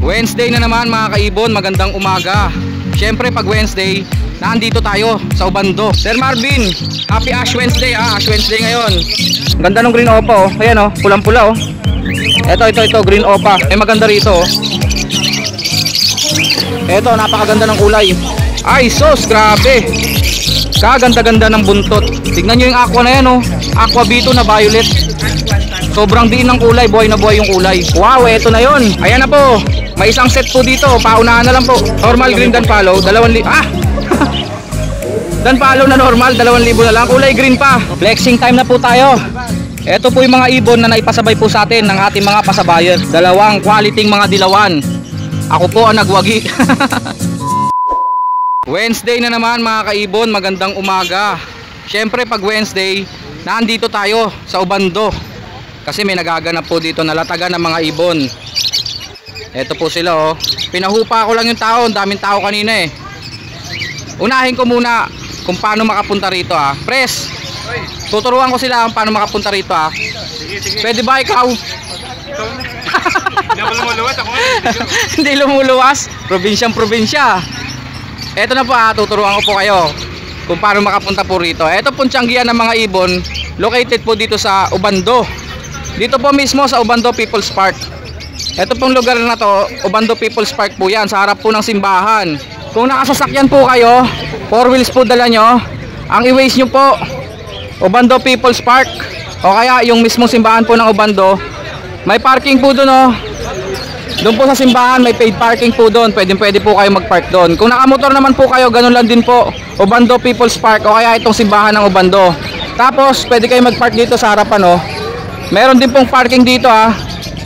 Wednesday na naman mga kaibon, magandang umaga. Siyempre pag Wednesday, naandito tayo sa Obando. Sir Marvin, happy Ash Wednesday ha, Ash Wednesday ngayon. Ganda ng green opa oh, ayan oh, pulang pula oh. Ito, green opa, maganda rito oh. Ito, napakaganda ng kulay. Ay sos, grabe. Kaganda-ganda ng buntot. Tignan nyo yung aqua na yan oh, aqua bito na violet. Sobrang diin ng kulay, buhay na buhay yung kulay. Wow, eto na yon. Ayan na po. May isang set po dito, paunahan na lang po. Normal green dan follow, 2,000. Dan follow na normal, 2,000 na lang. Kulay green pa. Flexing time na po tayo. Ito po yung mga ibon na naipasabay po sa atin ng ating mga pasabayan. Dalawang quality mga dilawan. Ako po ang nagwagi. Wednesday na naman mga kaibon, magandang umaga. Siyempre pag Wednesday, naandito tayo sa Obando. Kasi may nagaganap po dito na latagan ng mga ibon. Ito po sila oh. Pinahupa ko lang yung tao, daming tao kanina eh. Unahin ko muna kung paano makapunta rito ah. Pres, tuturuan ko sila kung paano makapunta rito ah. Sige. Pwede ba ikaw? Hindi ako lumuluwas ako. Hindi lumuluwas? Probinsyang-probinsya. Ito na po ah, tuturuan ko po kayo kung paano makapunta po rito. Ito pong tiyanggihan ng mga ibon, located po dito sa Obando. Dito po mismo sa Obando People's Park. Ito pong lugar na to, Obando People's Park po yan, sa harap po ng simbahan. Kung nakasasakyan po kayo, 4 wheels po dala nyo, ang i-waste nyo po, Obando People's Park. O kaya yung mismong simbahan po ng Obando, may parking po doon oh. Doon po sa simbahan, may paid parking po doon, pwede po kayo mag-park doon. Kung nakamotor naman po kayo, ganun lang din po, Obando People's Park o kaya itong simbahan ng Obando. Tapos, pwede kayo mag-park dito sa harapan oh. Meron din pong parking dito ah.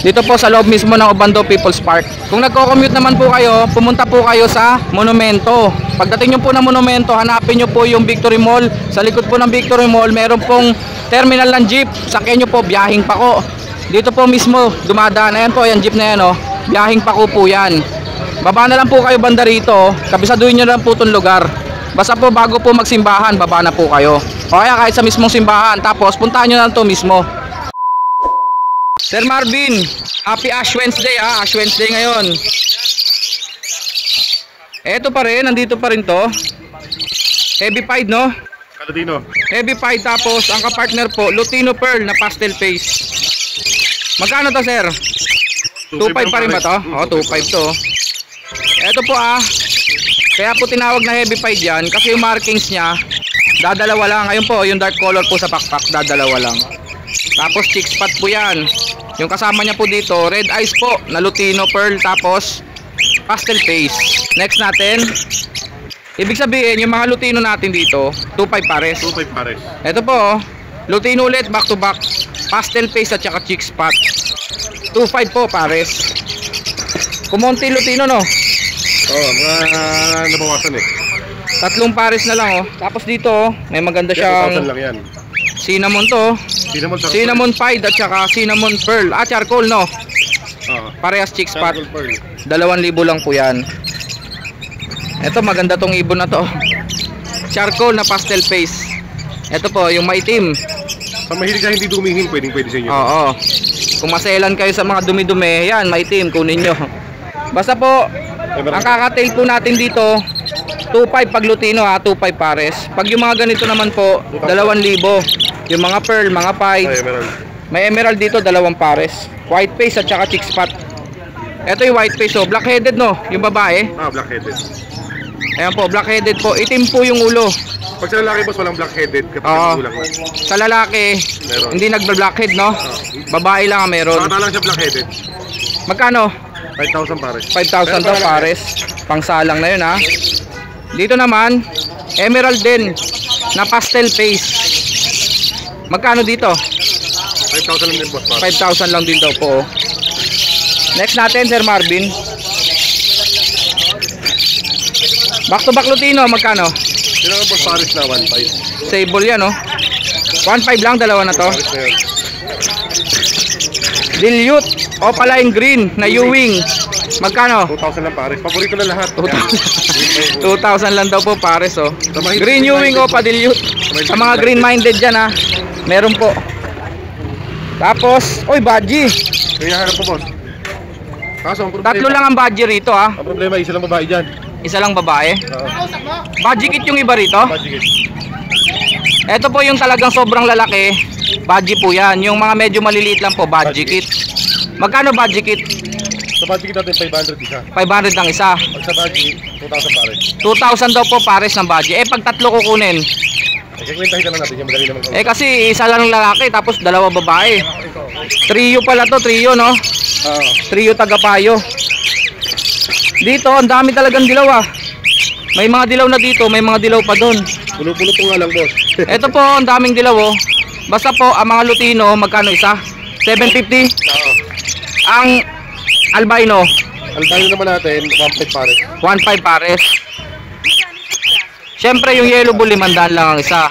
Dito po sa loob mismo ng Obando People's Park. Kung nagko-commute naman po kayo, pumunta po kayo sa Monumento. Pagdating nyo po ng Monumento, hanapin nyo po yung Victory Mall. Sa likod po ng Victory Mall, meron pong terminal ng jeep. Sakyan nyo po, biyahing pako. Dito po mismo, dumadaan. Ayan po, yung jeep na yan oh. Biyahing pako po yan. Baba na lang po kayo banda rito. Kabisaduhin nyo lang po itong lugar. Basta po bago po magsimbahan, baba na po kayo. O kaya kahit sa mismong simbahan. Tapos puntahan nyo lang to mismo. Sir Marvin, happy Ash Wednesday ha, Ash Wednesday ngayon. Eto pa rin, nandito pa rin to. Heavy pied no? Lutino. Heavy pied, tapos ang kapartner po, Lutino Pearl na pastel face. Magkano to sir? 2.5 pa rin ba to? O, 2.5 to. Eto po ah, kaya po tinawag na heavy pied yan, kasi yung markings nya, dadalawa lang. Ayun po, yung dark color po sa backpack, dadalawa lang. Tapos chick spot po yan. Yung kasama niya po dito, red eyes po na Lutino Pearl, tapos pastel face. Next natin, ibig sabihin yung mga Lutino natin dito 2.5 pares. 2.5 pares. Ito po Lutino ulit, back to back, pastel face at saka chick spot, 2.5 po pares. Kumonti Lutino no? Oo, nabawasan eh. 3 pares na lang oh. Tapos dito may maganda siyang 2,000 lang yan. Cinnamon to. Cinnamon pied at saka cinnamon pearl. Ah, charcoal no? Parehas chick spot. 2,000 lang po yan. Ito maganda tong ibon na to. Charcoal na pastel face. Ito po yung maitim. Pag mahilig ka hindi dumihin, pwede sa inyo. Oo. Kung maselan kayo sa mga dumi-dumi, yan maitim, kunin nyo. Basta po, ang kakatail po natin dito 2.5 pag Lutino ha, 2.5 pares. Pag yung mga ganito naman po, 2,000. Yung mga pearl, mga pied. May emerald dito, 2 pares. White face at saka chick spot. Ito yung white face oh, black-headed no, yung babae. Ah, black-headed. Ayan po, black-headed po. Itim po yung ulo. Pag sa lalaki boss, walang black-headed. Oo. Sa lalaki, meron. Hindi nagba-blackhead no? Babae lang ang meron. Baka lang siya black-headed. Magkano? 5,000 pares. 5,000 to pares. Pangsalang na yun ha. Dito naman, emerald din na pastel face. Magkano dito? 5,000 lang din boss. 5,000 lang din daw po. Next natin Sir Marvin. Back to back Lutino, magkano? Sino ang boss pares na 1.5. Sable yan oh. 1.5 lang, dalawa na to. Dilute Opaline Green na Ewing. Magkano? 2,000 lang pares. Paborito na lahat. 2,000 lang daw po pares oh. Green Ewing o Dilute. Sa mga green minded dyan ha, meron po. Tapos, oy, Badgie. Kaya harap po boss. Kaso ang problema, Tatlo lang ang badge rito ha. ang problema, isa lang babae dyan. Isa lang babae. Oo. Badge kit yung iba rito. Budget. Ito po yung talagang sobrang lalaki. Badge po yan. Yung mga medyo maliliit lang po, badge kit. Magkano badge kit? Sa budget natin, 500 isa. 500 ang isa. Pag sa budget, 2,000 pare. 2,000 daw po pares ng badge. Eh pag tatlo kukunin. Kikwentahin na lang natin, yung madali naman. Eh kasi isa lang lalaki tapos dalawa babae. Trio pala to, trio no? Oo. Trio tagapayo. Dito, ang dami talagang dilaw ah. May mga dilaw na dito, may mga dilaw pa doon. Pulo-pulo po nga lang, boss. Ito po, ang daming dilaw oh. Basta po, ang mga Lutino, magkano isa? 750. Oo. Ang albino, Altayo naman natin, 1.5 pare. 1.5 pares. Siyempre, yung yellow bull, 500 lang ang isa.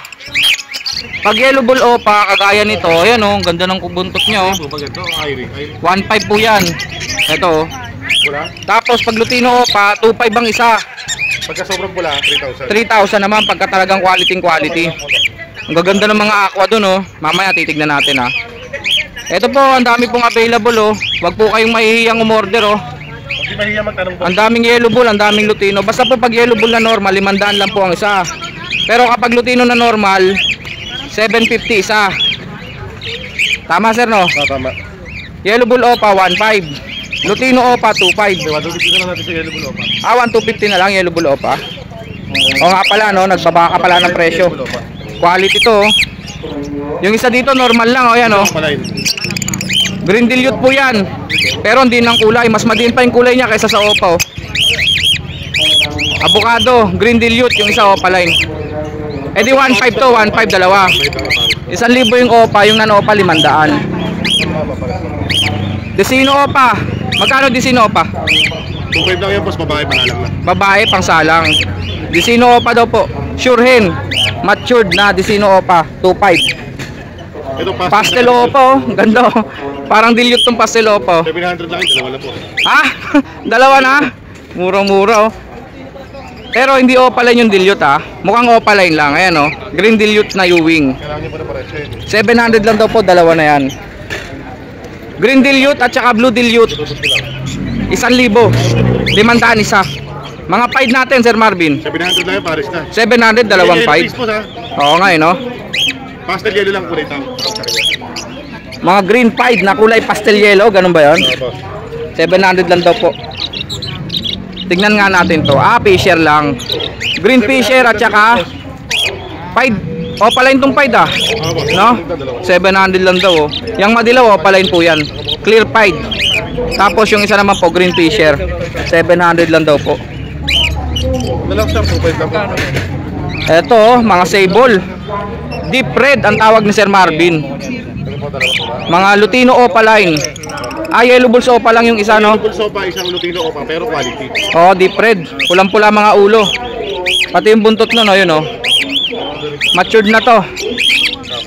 Pag yellow bull opa, kagaya nito, ayan oh, ang ganda ng buntot niya oh. Pag ito, Irie. 1.5 po yan. Ito oh. Wala. Tapos pag Lutino opa, 2.5 ang isa. Pagka sobrang pula, 3,000. 3,000 naman pagka talagang quality. Ang gaganda ng mga aqua doon oh. Mamaya titignan natin ha. Ito po, ang dami pong available oh. Huwag po kayong mahihiyang umorder oh. Hindi mahiya magtanong po. Ang daming yellow bull, ang daming Lutino. Basta po pag yellow bull na normal, 500 lang po ang isa. Pero kapag Lutino na normal, 750 isa. Tama sir no? Tama. Yellow bull opa 1.5. Lutino opa 2.5. Diba, dito na lang natin sa yellow bull opa. 1,250 na lang yellow bull opa. O nga pala no, nagbabaka pala ng presyo. Yellow bull opa. Quality to oh. Yung isa dito normal lang oh, yan oh. Palain. Green dilute po yan. Pero hindi ng kulay, mas madiin pa yung kulay niya kaysa sa opa oh. Avocado, green dilute yung isa opa line. Eh di 1.5 to, 1.5 dalawa. 1,000 yung opa, yung nan-opa 500. Desino opa. Magkano desino opa? 2.5 lang yan, boss. Babae, panalang lang. Babae pang salang. Desino opa daw po. Sure hen. Matured na desino opa 2.5. Ito, Pastel opa oh. Ganda oh. Parang dilute tong pastel opa oh. 700 lang yun, dalawa lang po. Ha? Dalawa na? Murang-mura oh. Pero hindi opaline yung dilute ha. Mukhang opaline lang. Ayan oh. Green dilute na Ewing. Kailangan nyo pa na pares eh. 700 lang daw po, dalawa na yan. Green dilute at saka blue dilute. Tutusok ko lang. 1,000. 500 isa. Mga pied natin Sir Marvin. 700 lang yan, pares na. 700, dalawang pied. Please po, ha? Oo nga eh no. Pastel yellow lang, kulay tao. Mga green pied na kulay pastel yellow. Ganun ba yun? Boss. 700 lang daw po. Tignan nga natin to. Fisher lang. Green fisher at saka pied. Opaline tong pied ah. Boss. No? 700 lang daw oh. Yang madilaw opaline po yan. Clear pied. Tapos yung isa naman po green fisher. 700 lang daw po. Nalang sir, 2.5 lang po. Eto oh, mga sable. Deep red ang tawag ni Sir Marvin. Ano po, dalawa po ba? Mga Lutino opaline. Yellow bulls opa lang yung isa no. Yellow bull sopa, isang Lutino opa, pero quality. Oh, deep red. Pulang-pula mga ulo. Pati yung buntot no, yun oh. Matured na to.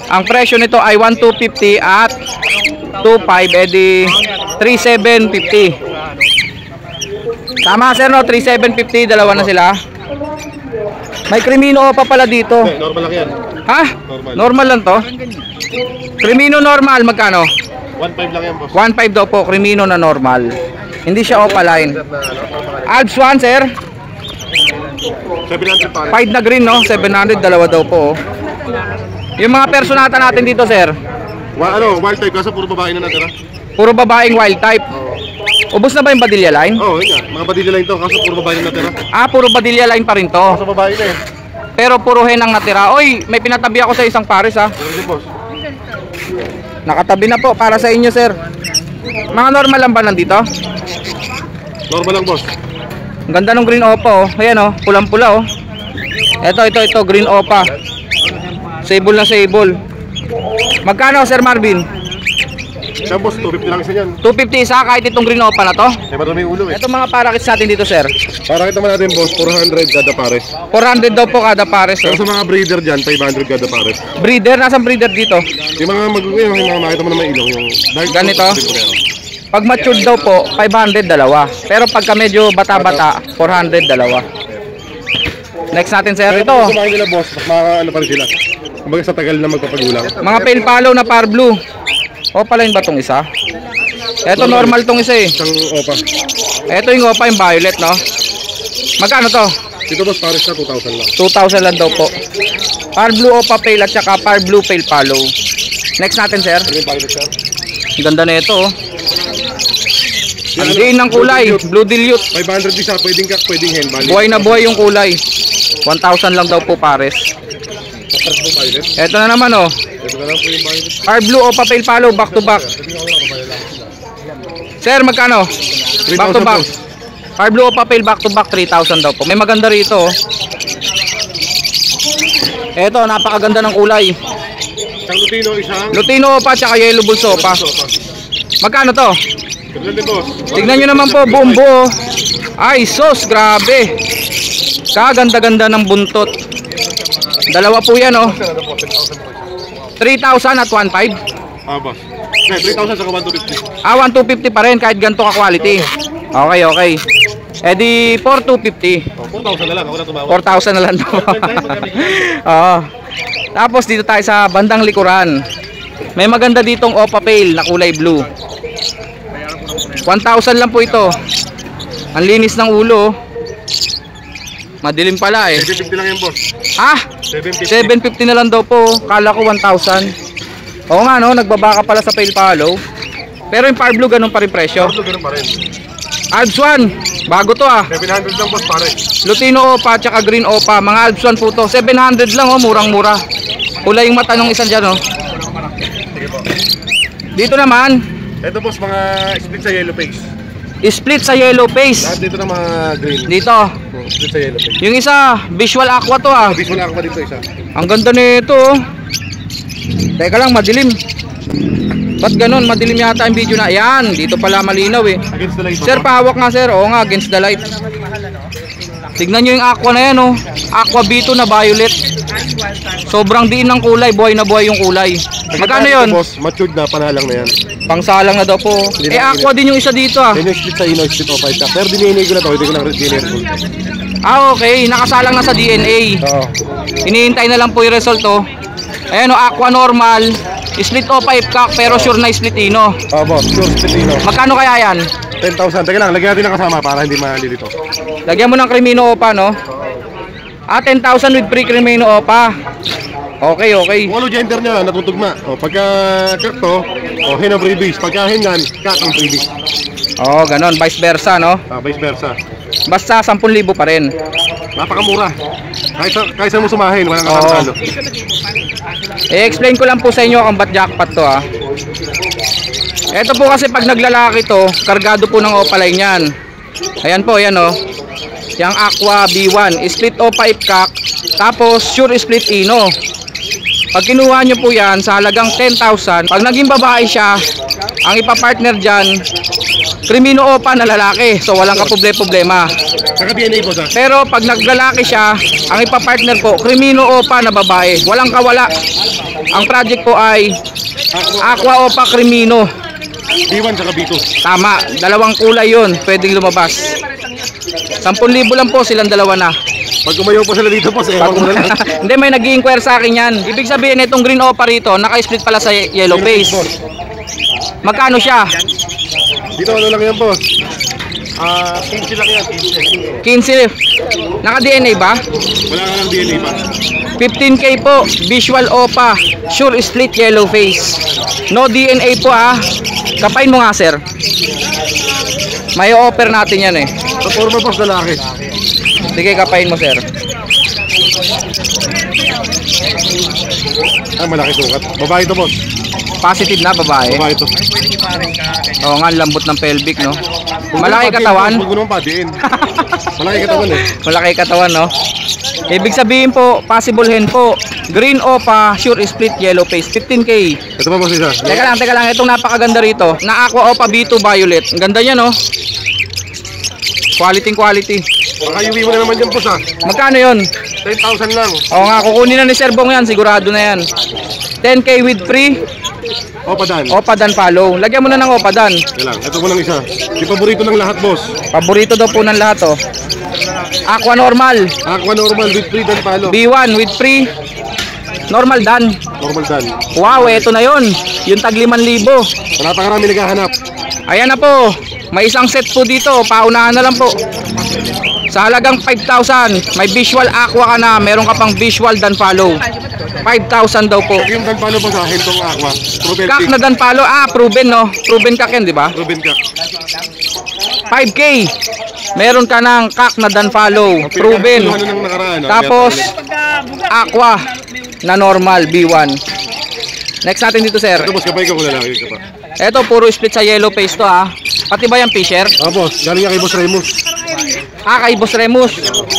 Ang presyo nito ay 1,250 at 2.5 edi 3,750. Tama sir no, 3,750, dalawa na sila. May Crimino opa pala dito. Okay, normal lang yan. Ha? Normal lang to. Crimino normal magkano? 1.5 lang yan, boss. 1.5 daw po, Crimino na normal. Hindi siya opaline. Alps 1 sir. 700 pare. Pied na green no, 700, dalawa daw po. Oh. Yung mga personata natin dito sir, Wild type, kaso puro babae na natira. puro babaeng wild type. Ubos na ba yung Badilla line? Oo, yun nga. Mga badila lang ito, kaso puro babae na natira. Puro Badilla line pa rin to. Kaso babae na eh. Pero puro hen ang natira. Oy, may pinatabi ako sa isang pares ha. Pero din, boss. Nakatabi na po para sa inyo sir. Mga normal lang ba nandito? Normal lang, boss. Ang ganda ng green opa oh. Ayan oh, pulang-pula oh. Ito, green opa. Sable na sable. Magkano Sir Marvin? Siya, boss, 250 lang isa yan. 250 isa kahit itong green opa na to. May marami yung ulo eh. Ito mga parakits natin dito sir. Para kita natin, boss, 400 kada pares. 400 daw po kada pares Pero oh. sa mga breeder dyan, 500 kada pares. Breeder, nasaan breeder dito? Yung mga yung mga makita mo na may ilong, yung dark Ganito? brown. Pag matured daw po, 500 dalawa. Pero pagka medyo bata-bata, 400 dalawa. Next natin sir, Kaya ito. kung kumain nila, boss, mas makakaano pa rin sila. Kumbaga sa tagal na magpapagulang. Mga pale palo na par blue. O pala yun ba itong isa? Ito normal tong isa eh. Isang opa. Ito yung opa, yung violet, no? Magkano to? Dito boss, pares na 2,000 lang. 2,000 lang daw po. Par blue opa pale at saka par blue pale follow. Next natin, sir. Ano yung violet sir? Ganda na ito, oh. Ang diin ng kulay, blue dilute. 500 isa, pwedeng kak, pwedeng hen. Bali. Buhay na buhay yung kulay. 1,000 lang daw po pares. Pares po violet. Ito na naman, oh. Ito na lang po yung violet. Par blue opa pale follow, back to back. Sir, magkano? Back to 3,000 back. boss. Par blue opa pale, back to back, 3,000 daw po. May maganda rito, oh. Ito, napakaganda ng kulay. Isang lutino, isang Lutino opa, tsaka yellow bulls opa. sopa. Magkano to? Tignan din boss. Tignan nyo naman po, buong buo. Ay, sos, grabe. Kaganda-ganda ng buntot. Dalawa po yan, oh. 3,000 at 1,500. Ah boss. Okay, 3,000 saka 1,250. 1,250 pa rin kahit ganito ka quality. Okay, okay. Eh di 4,250. 4,000 na lang, ako na tumawa. 4,000 na lang daw. Oo. Tapos dito tayo sa bandang likuran. May maganda ditong opa pale na kulay blue. 1,000 lang po ito. Ang linis ng ulo, oh. Madilim pala eh. 750 lang yan boss. Ah, 750. 750 na lang daw po. Kala ko 1,000. Oo nga, no, nagbaba ka pala sa pale follow. Pero yung par blue ganun pa rin presyo. Ganun pa rin. Alps 1, bago to ah. 700 lang boss pare. Lutino opa tsaka green opa. Mga Alps 1 po to. 700 lang, oh, murang-mura. Kulay yung mata nung isang dyan, oh. Dito naman, Ito boss, mga split sa yellow face. split sa yellow face. Lahat dito na mga green. Dito. Split sa yellow face. Yung isa, visual aqua to ah. Visual ako pa dito isa. Ang ganda nito, oh. Teka lang, madilim. Ba't ganun? Madilim yata yung video na. Yan, dito pala malinaw eh. Against the light. Sir, pahawak nga sir. Oo nga, against the light. Tignan nyo yung aqua na yan, oh. Aqua B2 na violet. Sobrang diin ng kulay. Buhay na buhay yung kulay. Magkano yun? Boss, matured na, panalang na yan. Pangsalang na daw po. Eh, aqua din yung isa dito ah. Yan yung split sa ino, split o 5 ka. Pero dinini ko na to, hindi ko na dinini ko. Ah, okay. Nakasalang na sa DNA. Oo. Hinihintay na lang po yung result, oh. Ayan, oh, aqua normal. Split o 5 cock pero sure na split ino. Oo boss, sure split ino. Magkano kaya yan? 10,000. Teka lang, lagyan natin ang kasama para hindi malilito. Lagyan mo ng Crimino Opa, no? Ah, 10,000 with free Crimino Opa. Okay, okay. Kung ano gender niya, natutugma. O, pagka kak to, o, hen ang freebies. Pagka hengan, kak ang freebies. Oo, ganon. Vice versa, no? Vice versa. Basta 10,000 pa rin. Napakamura. Kahit saan mo sumahin, walang Oo. kakatalo. I-explain ko lang po sa inyo kung ba't jackpot to, ah. Ito po kasi pag naglalaki to, kargado po ng opaline yan. Ayan po, ayan, oh. Yang Aqua B1, split O5 cock, tapos sure split ino. Pag kinuha nyo po yan sa halagang 10,000, pag naging babae siya, ang ipapartner dyan, Crimino Opa na lalaki, so walang kaproblema. Saka DNA po sa. Pero pag naglalaki siya, ang ipapartner po, Crimino Opa na babae, walang kawala. Ang project po ay Aqua Opa Crimino. B1 saka B2. Tama, dalawang kulay yun, pwedeng lumabas. 10,000 lang po silang dalawa na. Pag umayaw po sila dito po, sa ewan ko na lang. Hindi, may nag-i-inquire sa akin yan. Ibig sabihin, itong green opa rito, naka-split pala sa yellow face. Magkano siya? Dito ano lang yan boss? 15 lang yan. 15. Naka-DNA ba? Wala ka ng DNA pa. 15k po, visual opa, sure split yellow face. No DNA po ah. Kapain mo nga sir. May offer natin yan eh. Sa forma boss, lalaki. Sige, kapain mo sir. Malaki sukat. Babae to boss. Positive na babae. Babae to. Oo nga, lambot ng pelvic no. Malaki katawan. Huwag mo naman padiin. Malaki katawan eh. Malaki katawan no. Ibig sabihin po, possible hen po. Green opa, sure split yellow face, 15k. Ito pa boss isa. Teka lang, itong napakaganda rito. Na Aqua Opa B2 Violet. Ang ganda niya no. Quality. Baka iuwi mo na naman dyan boss ha. Magkano yun? 10,000 lang. Oo nga, kukunin na ni Sir Bong yan, sigurado na yan. 10k with free Opa dan. Opa Dan follow. Lagyan mo na ng Opa Dan. Yan lang. Ito mo lang isa. Di paborito ng lahat boss. Paborito daw po ng lahat oh. Aqua normal, Aqua normal with free dan palo. B1 with free normal Dan. Normal dan. Wow, eto na yon. Yung tag 5,000. Napakarami naghahanap. Ayan na po. May isang set po dito. Paunahan na lang po. Sa halagang 5,000. May visual aqua ka na. Meron ka pang visual Danpalo. 5,000 daw po. Yung Danpalo po sa Hentong Aqua. Proven Kak pick. na Danpalo. Proven no. Proven kak yan, di ba? Proven ka. 5K. Meron ka ng kak na Danpalo. Proven. Ano nang nakaraan? Tapos aqua na normal B1. Next natin dito, sir. Ito boss, kapay ka kung lalaki ka pa. Ito puro split sa yellow face to ha. Pati ba yung Fisher? Boss, galing nga kay Boss Remus. Kay Boss Remus.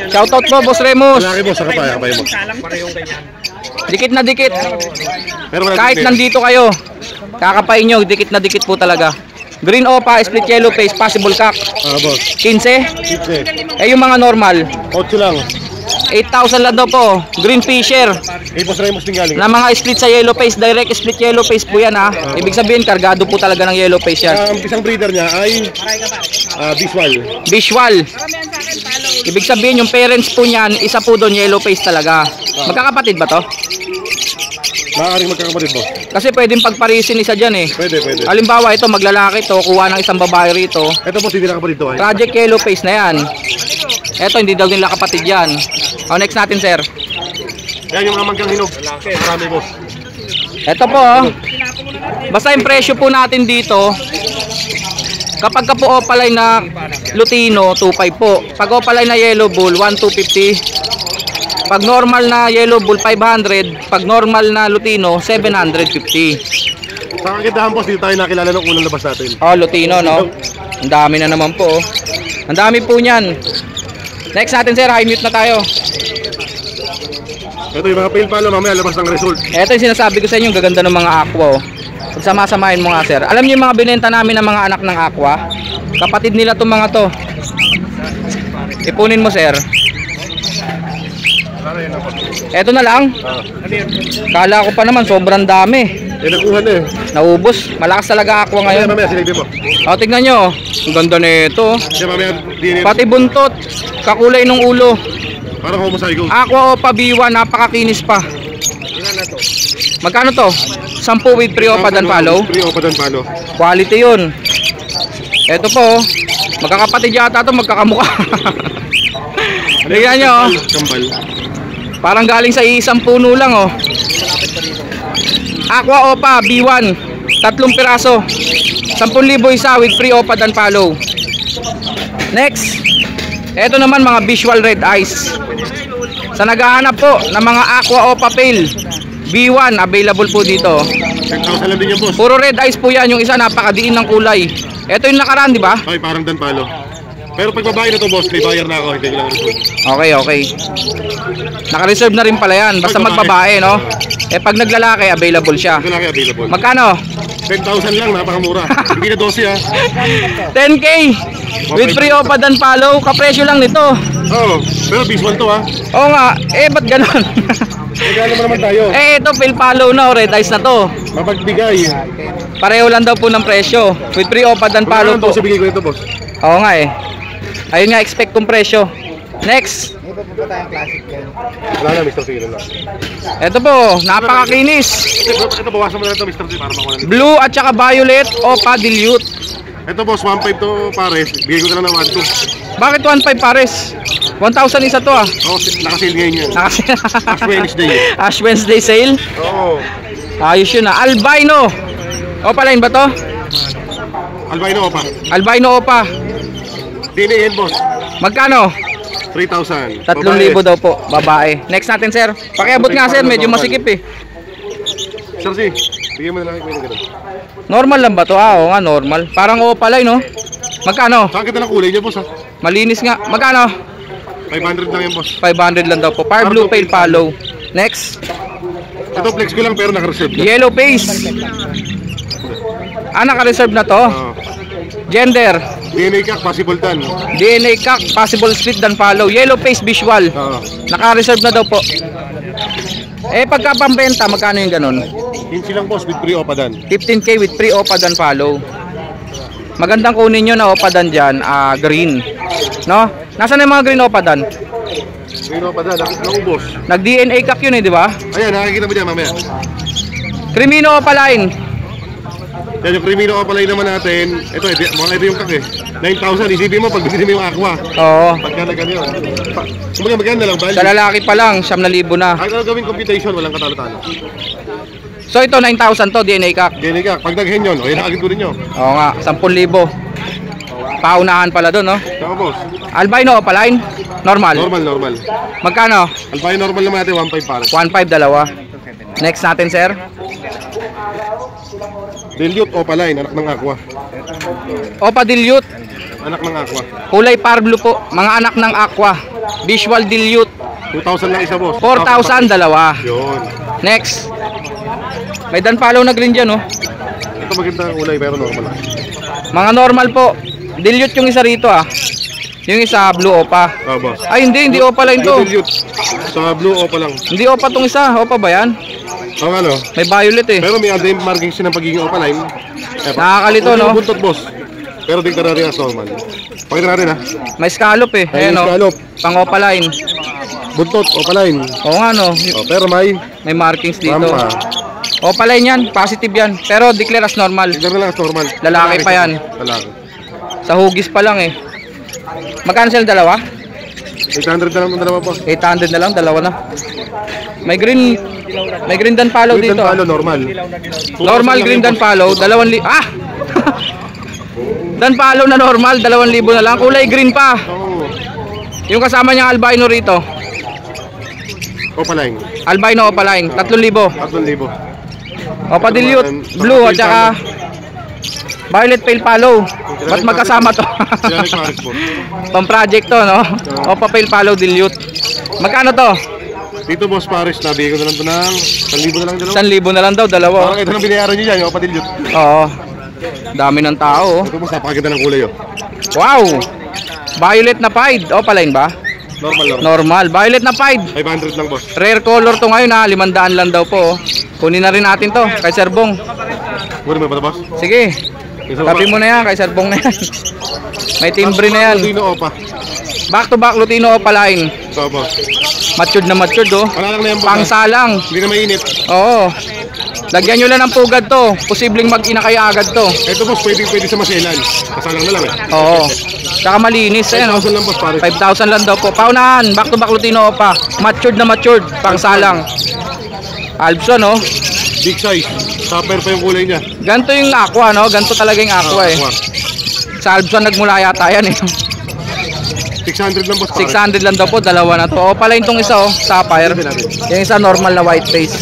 Shoutout po, Boss Remus. Lalaki boss, sa kapay mo. Dikit na dikit. Pero wala Kahit din. nandito kayo, kakapain nyo, dikit na dikit po talaga. Green Opa, split yellow face, possible kak. Boss. 15. Kitse. Yung mga normal, 8 lang. 8,000 lang daw po. Green Fisher. Kay Boss Remus din galing. Na mga split sa yellow face, direct split yellow face po yan ha. Ibig sabihin, kargado po talaga ng yellow face yan. Ang isang breeder niya ay visual. Visual. Ibig sabihin, yung parents po niyan, isa po doon yellow face talaga. Magkakapatid ba to? Maaaring magkakapatid boss. Kasi pwedeng pagparisin isa dyan eh. Pwede. Halimbawa ito, maglalaki to, kuha ng isang babae rito. Ito boss, hindi nakapatid to. Project yellow face na yan. Ito, hindi daw nila kapatid yan. Next natin, sir. Yan yung mga manggang hinog. Marami boss. Ito po, basta yung presyo po natin dito, kapag ka po opaline na Lutino, 2.5 po. Pag opaline na yellow bull, 1,250. Pag normal na yellow bull, 500. Pag normal na Lutino, 750. Sa kagandahan boss, dito tayo nakilala ng unang labas natin. Lutino, no? Ang dami na naman po. Ang dami po niyan. Next natin, sir, high mute na tayo. Ito yung mga pale palo, mamaya labas ng result. Ito yung sinasabi ko sa inyo, gaganda ng mga aqua. Pagsama-samahin mo nga, sir. Alam niyo yung mga binenta namin ng mga anak ng aqua? Kapatid nila itong mga to. Ipunin mo, sir. Ito na lang. Kala ko pa naman, sobrang dami. Nakuha na eh. Naubos. Malakas talaga aqua ngayon. Mamaya silipin mo. Tignan nyo. Ang ganda nito. Mamaya DNA. Pati buntot. Kakulay ng ulo. Parang homozygote. Aqua Opa B1, napakakinis pa. Magkano to? 10 with pre-opa Danpalo. Pre-opa Danpalo. Quality yun. Ito po, magkakapatid yata ito, magkakamukha. Tignan nyo, Kambal. parang galing sa isang puno lang oh. Aqua Opa B1, 3 piraso, 10,000 isa with pre-opa Danpalo. Next, ito naman mga visual red eyes. Sa naghahanap po ng mga Aqua Opa Pale B1, available po dito. 10,000 lang din yung boss. Puro red eyes po yan, yung isa napakadiin ng kulay. Ito yung nakaraan, di ba? Okay, parang Danpalo. Pero pag babae na to boss, may bayar na ako, hindi ko lang result. Okay. Naka-reserve na rin pala yan, basta Pag magbabae, babae. no? Pag naglalaki, available siya. Ito lang available. Magkano? 10,000 lang, napakamura. Hindi na 12 ha. 10K! With pre-opa Danpalo, kapresyo lang nito. Oo, pero visual to ha. Oo nga, ba't ganon? Magkano mo naman tayo? Ito, pale-palo na, red eyes na to. Mapagbigay. Pareho lang daw po ng presyo. With pre-opa Danpalo po. Palo to. Bigay ko ito boss. Oo nga Ayun nga, expect kong presyo. Next. Wala na, Mr. C. Lang. Ito po, napakakinis. Ito, bawasan mo na ito, Mr. C, para makuha na. Blue at saka violet Opa Dilute. Ito boss, 1.5 to pares. Bigay ko na lang ng 1.2. Bakit 1.5 pares? 1,000 isa to ah. Oo, nakasil ngayon yan. Ash Wednesday. Ash Wednesday sale. Oo. Ayos yun ah. Albino. Opa line ba to? Albino Opa. Albino Opa. DNA yan boss. Magkano? 3,000. 3,000 daw po. Babae. Next natin sir. Pakiabot nga sir. Medyo masikip eh. Sir C, bigyan mo na lang yung ganun. Normal lang ba to? Oo nga normal. Parang Opa line no? Magkano? Saan kita ng kulay niya boss ha? Malinis nga. Magkano? 500 lang yan boss. 500 lang daw po. Fire blue pale palo. Next. Ito flex ko lang pero naka-reserve na. Yellow face. Naka-reserve na to. Gender. DNA kak, possible tan. DNA kak, possible split Danpalo. Yellow face visual. Naka-reserve na daw po. Pagka pambenta, magkano yung ganun? 15 lang boss with pre-opa dan. 15K with pre-opa Danpalo. Magandang kunin nyo na opa dan dyan, green. No? Nasaan yung mga green opa dan? Pre-opa dan, naubos. Nag-DNA kak yun di ba? Ayan, nakikita mo dyan mamaya. Crimino opa line. Yan yung Crimino Opaline naman natin. Ito, ito yung kak eh. 9,000. Isipin mo pag binili mo yung aqua. Oo. Pagka na ganyan. Kumbaga maganda lang value. Sa lalaki pa lang, 9,000 na. Ang gawing computation, walang katalo-talo. So ito 9,000 to, DNA kak. Ganyan ka, pag naghen yun, o yun ang agiturin nyo. Oo nga, 10,000. Paunahan pala doon, no? Saka boss, Albino Opaline, normal. normal. Magkano? Albay normal naman natin, 1.5 pares. 1,500 dalawa. Next natin, sir. Dilute Opaline, anak ng aqua. Opa Dilute, Anak ng aqua. kulay par blue po, mga anak ng aqua. Visual Dilute, 2,000 lang isa boss. 4,000 dalawa. Yun. Next. May danpalo na green dyan, no? Ito maganda ang ulay pero normal lang. Mga normal po. Dilute yung isa rito, ah. Yung isa, blue opa. Boss. Ay, hindi Opaline to. Dilute. Sa blue Opa lang. Hindi opa tong isa. Opa ba yan? Ang ano? May violet eh. Pero may other markings ng pagiging Opaline. Nakakalito, no? Buntot boss. Pero tignan natin as normal. Pakita natin ha. May scallop eh. Ayan, no? Scallop. Pang Opaline. Buntot Opaline. Oo nga, no? Pero may Markings dito. rampa. Opaline yan. Positive yan. Pero declare as normal. Tignan na lang as normal. Lalaki pa yan. Lalaki. Sa hugis pa lang eh. Magkano sila dalawa? 800 na lang ang dalawa boss. 800 na lang, dalawa na. May green dan follow Green dito. and palo, normal. Normal green dan follow, 2,000. Ah! Dan follow na normal, 2,000 na lang. Kulay green pa. Oo. Yung kasama niyang albino rito. Opaline. Albino Opaline, 3,000. 3,000. Opa Dilute, blue at saka violet pale follow. Ba't magkasama to? Sila nagparis po. Pang project to, no? Opa pale follow Dilute. Magkano to? Dito boss Paris, nabigay ko na lang ito ng 1,000 na lang dalawa. 1,000 na lang daw, dalawa. Parang ito nang binayaran nyo dyan, yung Opa-Dilute. Oo. Dami ng tao. Ito boss, napakaganda ng kulay oh. Wow! Violet na pied. Opaline ba? Normal. Normal. Violet na pied. 500 lang boss. Rare color to ngayon ha. 500 lang daw po. Kunin na rin natin to kay Sir Bong. Muna mo ba ito boss? Sige. Tabi mo na yan kay Sir Bong na yan. May timbre na yan. Lutino Opa. Back to back Lutino Opaline. Ito boss. Matured na matured oh. Wala lang na yan boss. Pangsalang. Hindi na mainit. Oo. Lagyan nyo lang ng pugad to. Posibleng mag-ina kayo agad to. Ito boss, pwede sa maselan. Kasalang na lang eh. Oo. Tsaka malinis. Ayan oh. 5,000 lang boss Paris. 5,000 lang daw po. Paunahan, back to back Lutino pa. Matured na matured, pangsalang. Albson, no? Big size. Tupper pa yung kulay niya. Ganto yung aqua, no? Ganto talaga yung aqua eh. Aqua. Sa Albson nagmula yata yan eh. 600 lang boss Paris. 600 lang daw po, dalawa na to. O pala yung tong isa oh, sapphire. Yung isa normal na white face.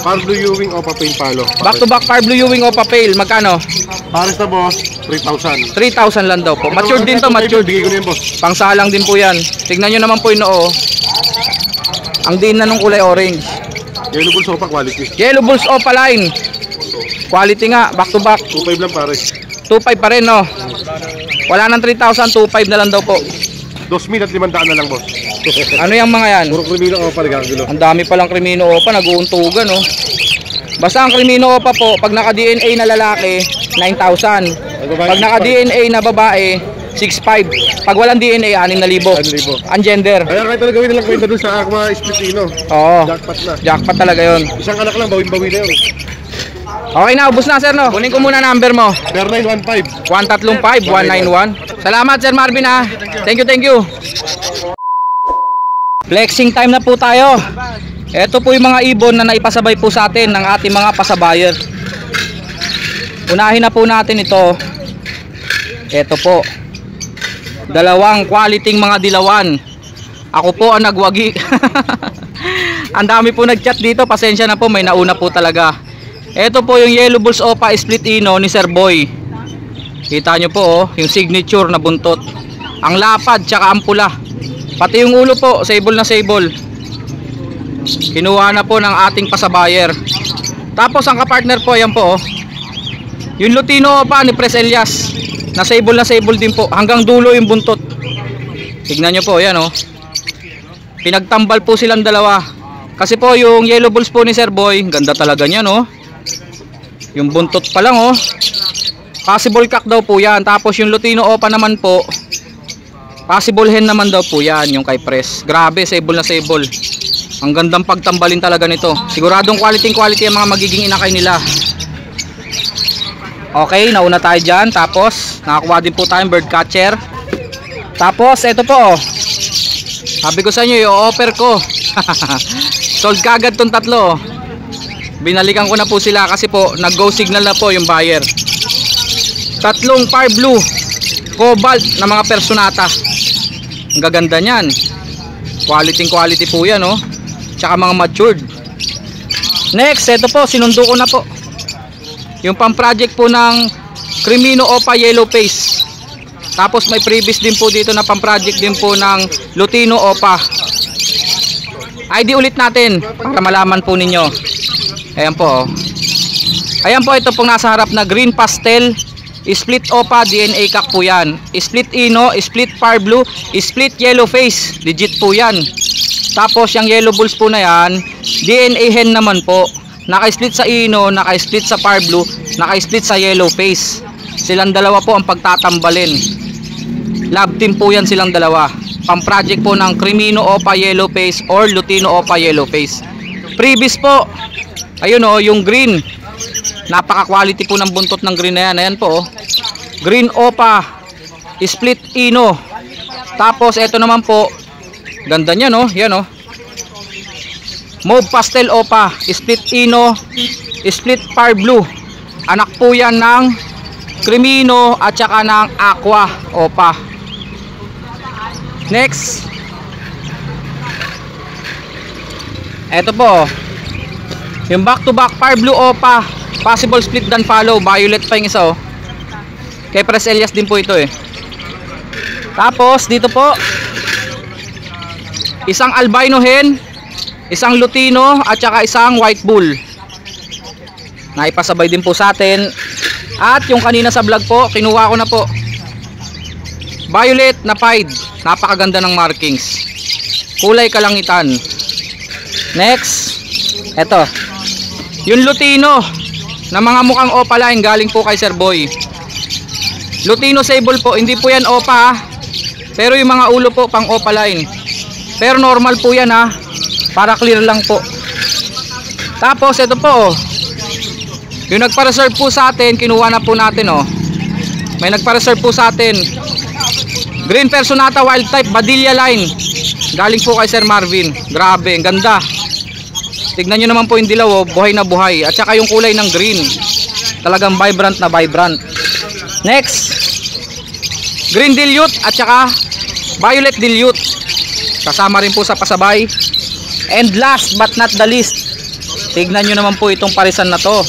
Par blue Ewing Opa Pain Palo. Back to back Par Blue Ewing Opa Pale, magkano? Paris na boss, 3,000. 3,000 lang daw po. Matured din to, matured. Bigay ko na yan boss. Pangsalang din po yan. Tignan nyo naman po yung noo. Ang din na nung kulay orange. Yellow Bulls Opa quality. Yellow Bulls Opaline. Quality nga, back to back. 2,500 lang Paris. 2,500 pa rin, no? Wala nang 3,000, 2,500 na lang daw po. 2,000 at 500 na lang boss. Ano yung mga yan? Puro Crimino Opa nagkagulo. Ang dami palang Crimino Opa, nag-uuntugan, no? Basta ang Crimino Opa po, pag naka-DNA na lalaki, 9,000. Pag naka-DNA na babae, 6,500. Pag walang DNA, 6,000. 6,000. Ang gender. Kaya kahit talaga gawin na lang kwenta dun sa Aqua Splitino. Oo. Jackpot na. Jackpot talaga yon. Isang anak lang, bawin-bawi na yun. Okay na, ubos na sir, no? Kunin ko muna number mo. 0915. 135-191. Salamat Sir Marvin ha. Thank you. Flexing time na po tayo. Ito po yung mga ibon na naipasabay po sa atin ng ating mga pasabayer. Unahin na po natin ito. Ito po. Dalawang quality mga dilawan. Ako po ang nagwagi. Ang dami po nagchat dito. Pasensya na po, may nauna po talaga. Ito po yung Yellow Bulls Opa Split Ino ni Sir Boy. Kita nyo po oh, yung signature na buntot. Ang lapad tsaka ang pula. Pati yung ulo po, sable na sable. Kinuha na po ng ating pasabayer. Tapos ang kapartner po, yan po oh. Yung Lutino Opa ni Pres Elias. Na sable din po. Hanggang dulo yung buntot. Tignan nyo po, yan oh. Pinagtambal po silang dalawa. Kasi po yung Yellow Bulls po ni Sir Boy, ganda talaga niyan oh. Yung buntot pa lang oh. Possible cock daw po yan. Tapos yung Lutino Opa naman po, possible hen naman daw po yan, yung kay Pres. Grabe, sable na sable. Ang gandang pagtambalin talaga nito. Siguradong quality ang mga magiging inakay nila. Okay, nauna tayo dyan. Tapos, nakakuha din po tayong bird catcher. Tapos, ito po. Sabi ko sa inyo, i-offer ko. Sold kagad tong tatlo. Binalikan ko na po sila kasi po, nag-go signal na po yung buyer. Tatlong Fire Blue Cobalt na mga Personata. Ang gaganda niyan. Quality po yan, oh. Tsaka mga matured. Next, ito po, sinundo ko na po. Yung pang-project po ng Crimino Opa Yellow Face. Tapos may previous din po dito na pang-project din po ng Lutino Opa. ID ulit natin para malaman po ninyo. Ayan po. Ayan po, ito pong nasa harap na Green Pastel Split Opa DNA Cock po yan. Split Ino, Split Fire Blue, Split Yellow Face. Legit po yan. Tapos yung Yellow Bulls po na yan, DNA Hen naman po. Naka-split sa Ino, naka-split sa Fire Blue, naka-split sa Yellow Face. Silang dalawa po ang pagtatambalin. Love team po yan silang dalawa. Pang-project po ng Crimino Opa Yellow Face or Lutino Opa Yellow Face. Previous po, ayun o, yung green. Napaka-quality po ng buntot ng green na yan. Ayan po o. Green Opa, Split Ino. Tapos ito naman po, ganda niya no, yan o. Mauve Pastel Opa, Split Ino, Split Fire Blue. Anak po yan ng Crimino at saka ng Aqua Opa. Next, eto po, yung back to back Fire Blue Opa, possible split dan follow, violet pa yung isa oh. Kay Pres Elias din po ito eh. Tapos dito po, isang albino hen, isang Lutino at saka isang white bull. Naipasabay din po sa atin. At yung kanina sa vlog po, kinuha ko na po. Violet na pied. Napakaganda ng markings. Kulay kalangitan. Next, eto. Yung Lutino na mga mukhang opaline galing po kay Sir Boy. Lutino sable po, hindi po yan opa ha. Pero yung mga ulo po pang opaline. Pero normal po yan ha. Para clear lang po. Tapos ito po oh. Yung nagpa-reserve po sa atin, kinuha na po natin oh. May nagpa-reserve po sa atin. Green Personata Wild Type Badilla Line. Galing po kay Sir Marvin. Grabe, ang ganda. Tignan nyo naman po yung dilaw oh, buhay na buhay. At saka yung kulay ng green. Talagang vibrant na vibrant. Next, Green Dilute at saka Violet Dilute. Kasama rin po sa pasabay. And last but not the least, tignan nyo naman po itong parisan na to.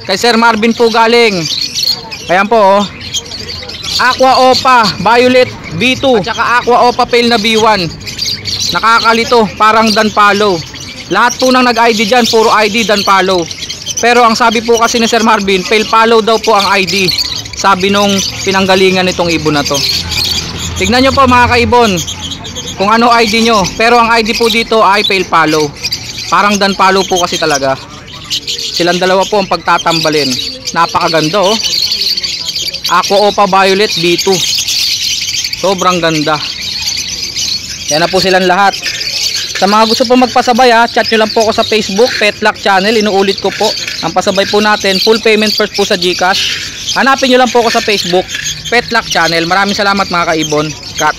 Kay Sir Marvin po galing. Ayan po oh. Aqua Opa Violet B2 at saka Aqua Opa Pale na B1. Nakakalito, parang Dan Palo. Lahat po ng nag-ID dyan, puro ID Dan Palo. Pero ang sabi po kasi ni Sir Marvin, Pale Palo daw po ang ID. Sabi nung pinanggalingan nitong ibon na to. Tignan nyo po mga kaibon kung ano ID nyo. Pero ang ID po dito ay Pale Palo. Parang Dan Palo po kasi talaga. Silang dalawa po ang pagtatambalin. Napakaganda oh. Aqua Opa Violet B2. Sobrang ganda. Yan na po silang lahat. Sa mga gusto po magpasabay ha, chat nyo lang po ako sa Facebook, Petlock Channel. Inuulit ko po. Ang pasabay po natin, full payment first po sa GCash. Hanapin nyo lang po ako sa Facebook, Petlock Channel. Maraming salamat mga kaibon. Cut.